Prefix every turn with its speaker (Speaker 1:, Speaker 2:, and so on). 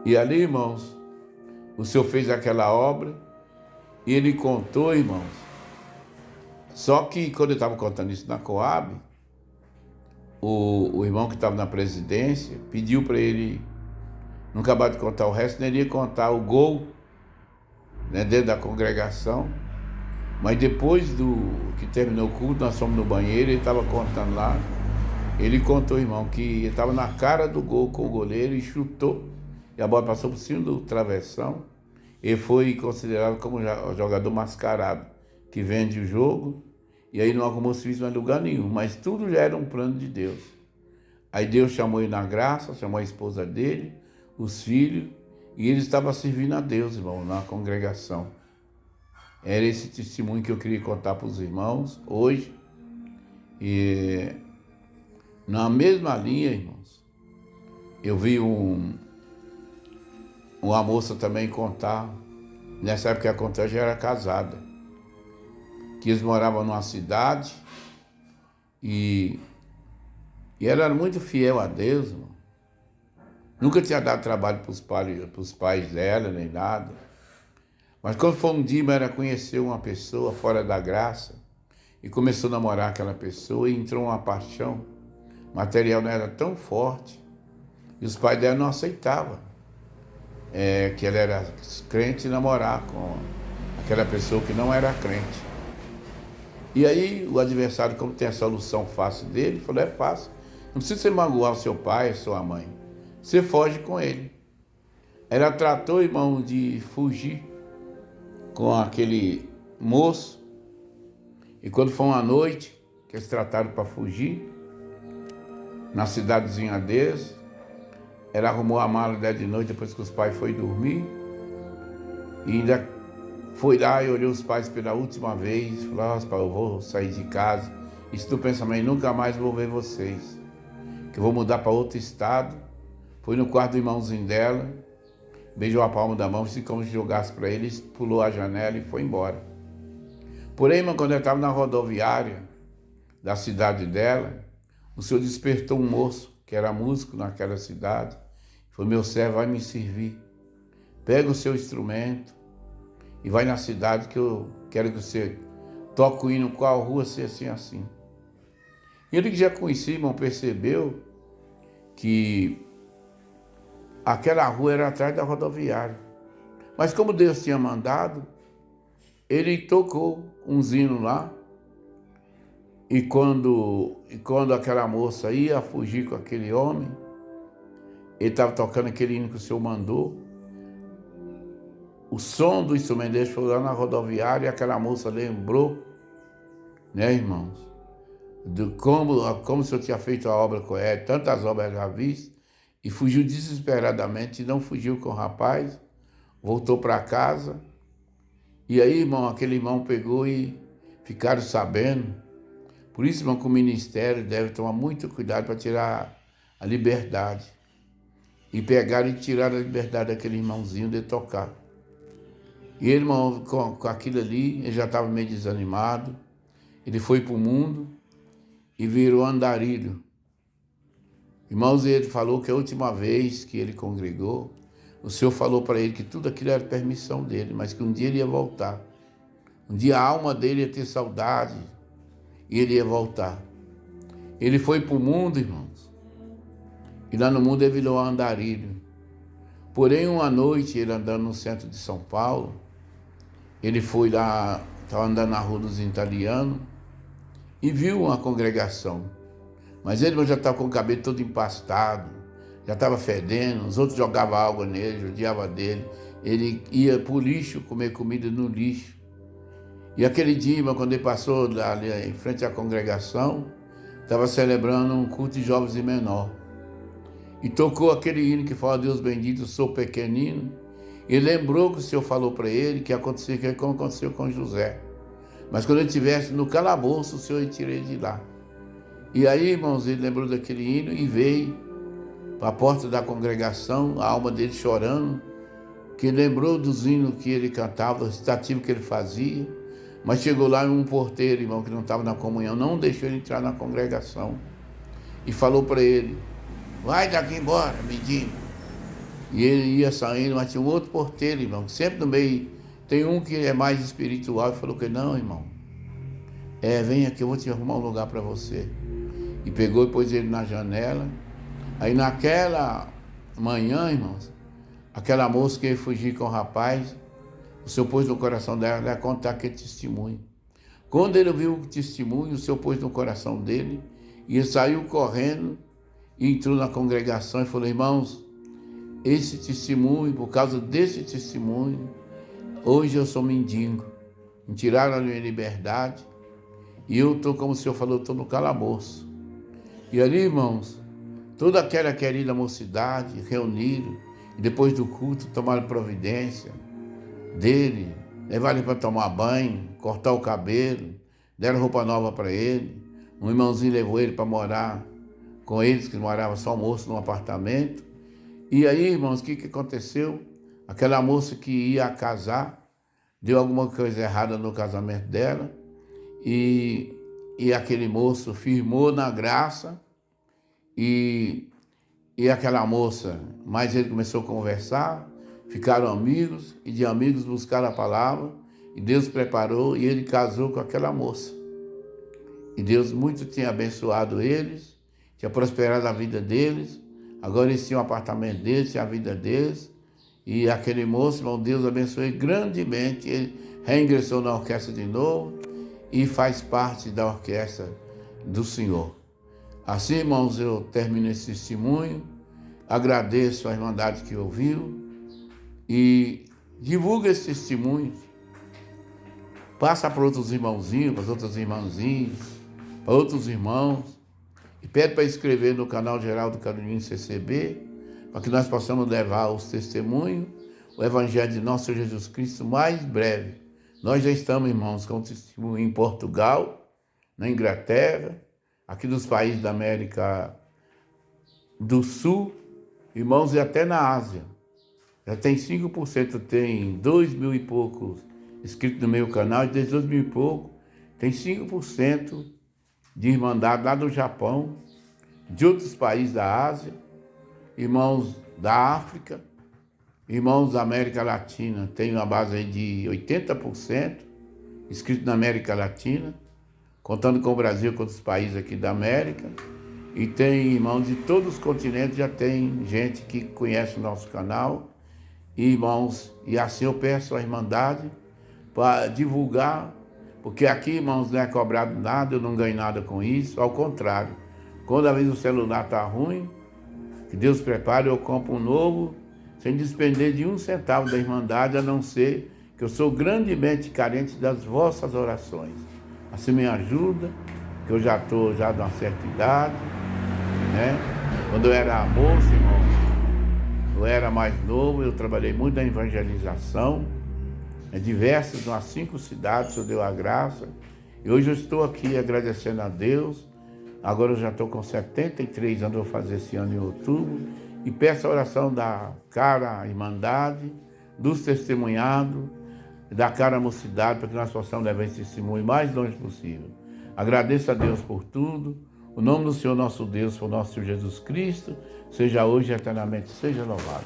Speaker 1: E ali, irmãos, o Senhor fez aquela obra e ele contou, irmãos. Só que quando eu estava contando isso na Coab, o irmão que estava na presidência pediu para ele não acabar de contar o resto, nem ia contar o gol, né, dentro da congregação. Mas depois que terminou o culto, nós fomos no banheiro, ele estava contando lá. Ele contou, irmão, que ele estava na cara do gol com o goleiro e chutou. E a bola passou por cima do travessão. Ele foi considerado como jogador mascarado, que vende o jogo. E aí não arrumou serviço em lugar nenhum. Mas tudo já era um plano de Deus. Aí Deus chamou ele na graça, chamou a esposa dele, os filhos. E ele estava servindo a Deus, irmão, na congregação. Era esse testemunho que eu queria contar para os irmãos hoje. E na mesma linha, irmãos, eu vi uma moça também contar, nessa época que a conta já era casada, que eles moravam numa cidade e ela era muito fiel a Deus, irmão. Nunca tinha dado trabalho para os pais dela, nem nada. Mas quando foi um dia, ela conheceu uma pessoa fora da graça e começou a namorar aquela pessoa e entrou uma paixão. O material não era tão forte e os pais dela não aceitavam que ela era crente e namorar com aquela pessoa que não era crente. E aí o adversário, como tem a solução fácil dele, falou, é fácil. Não precisa você magoar o seu pai, a sua mãe. Você foge com ele. Ela tratou, irmão, de fugir com aquele moço. E quando foi uma noite que eles trataram para fugir, na cidadezinha deles, ela arrumou a mala dela de noite depois que os pais foram dormir. E ainda foi lá e olhou os pais pela última vez. Falou, eu vou sair de casa. Isso do pensamento, nunca mais vou ver vocês. Que eu vou mudar para outro estado. Foi no quarto do irmãozinho dela, beijou a palma da mão, assim como se jogasse para ele, pulou a janela e foi embora. Porém, irmão, quando ela estava na rodoviária da cidade dela, o Senhor despertou um moço, que era músico naquela cidade, falou, meu servo vai me servir. Pega o seu instrumento e vai na cidade que eu quero que você toque o hino, qual rua, assim, assim. E ele que já conhecia, irmão, percebeu que aquela rua era atrás da rodoviária. Mas como Deus tinha mandado, ele tocou um hino lá. E quando aquela moça ia fugir com aquele homem, ele estava tocando aquele hino que o Senhor mandou. O som do instrumento dele foi lá na rodoviária e aquela moça lembrou, né, irmãos, de como o Senhor tinha feito a obra com ela, tantas obras já vistas, e fugiu desesperadamente, e não fugiu com o rapaz, voltou para casa. E aí, irmão, aquele irmão pegou e ficaram sabendo. Por isso, irmão, que o ministério deve tomar muito cuidado para tirar a liberdade. E pegaram e tiraram a liberdade daquele irmãozinho de tocar. E ele, irmão, com aquilo ali, ele já estava meio desanimado. Ele foi para o mundo e virou andarilho. Irmãos, ele falou que a última vez que ele congregou, o Senhor falou para ele que tudo aquilo era permissão dele, mas que um dia ele ia voltar. Um dia a alma dele ia ter saudade e ele ia voltar. Ele foi para o mundo, irmãos, e lá no mundo ele virou andarilho. Porém, uma noite, ele andando no centro de São Paulo, ele foi lá, estava andando na rua dos italianos e viu uma congregação. Mas ele já estava com o cabelo todo empastado, já estava fedendo, os outros jogavam água nele, judiavam dele. Ele ia para o lixo comer comida no lixo. E aquele dia, quando ele passou ali em frente à congregação, estava celebrando um culto de jovens e menor. E tocou aquele hino que fala, Deus bendito, sou pequenino. E lembrou que o Senhor falou para ele que aconteceu como aconteceu com José. Mas quando ele estivesse no calabouço, o Senhor ia tirar ele de lá. E aí, irmãos, ele lembrou daquele hino e veio para a porta da congregação, a alma dele chorando, que lembrou dos hinos que ele cantava, do recitativo que ele fazia. Mas chegou lá um porteiro, irmão, que não estava na comunhão, não deixou ele entrar na congregação. E falou para ele, vai daqui embora, menino. E ele ia saindo, mas tinha um outro porteiro, irmão, que sempre no meio. Tem um que é mais espiritual e falou que não, irmão. Vem aqui, eu vou te arrumar um lugar para você. E pegou e pôs ele na janela. Aí naquela manhã, irmãos, aquela moça que ia fugir com o rapaz, o Senhor pôs no coração dela a contar aquele testemunho. Quando ele viu o testemunho, o Senhor pôs no coração dele, e ele saiu correndo, e entrou na congregação e falou: irmãos, esse testemunho, por causa desse testemunho, hoje eu sou mendigo. Me tiraram a minha liberdade, e eu estou, como o Senhor falou, estou no calabouço. E ali, irmãos, toda aquela querida mocidade reuniram, e depois do culto tomaram providência dele, levaram ele para tomar banho, cortar o cabelo, deram roupa nova para ele. Um irmãozinho levou ele para morar com eles, que morava só moço num apartamento. E aí, irmãos, o que aconteceu? Aquela moça que ia casar, deu alguma coisa errada no casamento dela, e aquele moço firmou na graça, e aquela moça, mas ele começou a conversar, ficaram amigos, e de amigos buscaram a palavra, e Deus preparou, e ele casou com aquela moça. E Deus muito tinha abençoado eles, tinha prosperado a vida deles, agora eles tinham o apartamento deles, tinha a vida deles, e aquele moço, irmão, Deus abençoou grandemente, ele reingressou na orquestra de novo, e faz parte da orquestra do Senhor. Assim, irmãos, eu termino esse testemunho, agradeço a Irmandade que ouviu, e divulga esse testemunho, passa para outros irmãozinhos, para as outras irmãzinhas, para outros irmãos, e pede para inscrever no canal Geraldo Carolino CCB, para que nós possamos levar os testemunhos, o Evangelho de nosso Senhor Jesus Cristo mais breve. Nós já estamos, irmãos, com testemunho em Portugal, na Inglaterra, aqui dos países da América do Sul, irmãos, e até na Ásia. Já tem 5%, tem 2.000 e poucos inscritos no meu canal, e desde 2.000 e pouco, tem 5% de irmandade lá do Japão, de outros países da Ásia, irmãos da África, irmãos da América Latina, tem uma base aí de 80% inscritos na América Latina, contando com o Brasil, com outros países aqui da América, e tem irmãos de todos os continentes, já tem gente que conhece o nosso canal, irmãos, e assim eu peço à Irmandade para divulgar, porque aqui, irmãos, não é cobrado nada, eu não ganho nada com isso, ao contrário, quando às vezes o celular está ruim, que Deus prepare, eu compro um novo, sem despender de um centavo da Irmandade, a não ser que eu sou grandemente carente das vossas orações. Assim me ajuda, que eu já estou de uma certa idade, né? Quando eu era moço, irmão, eu era mais novo, eu trabalhei muito na evangelização, em diversas, umas 5 cidades, eu deu a graça. E hoje eu estou aqui agradecendo a Deus. Agora eu já estou com 73 anos, vou fazer esse ano em outubro. E peço a oração da cara Irmandade, dos testemunhados, da cara mocidade, para que nós possamos levar esse testemunho o mais longe possível. Agradeço a Deus por tudo. O nome do Senhor nosso Deus, por nosso Senhor Jesus Cristo, seja hoje e eternamente, seja louvado.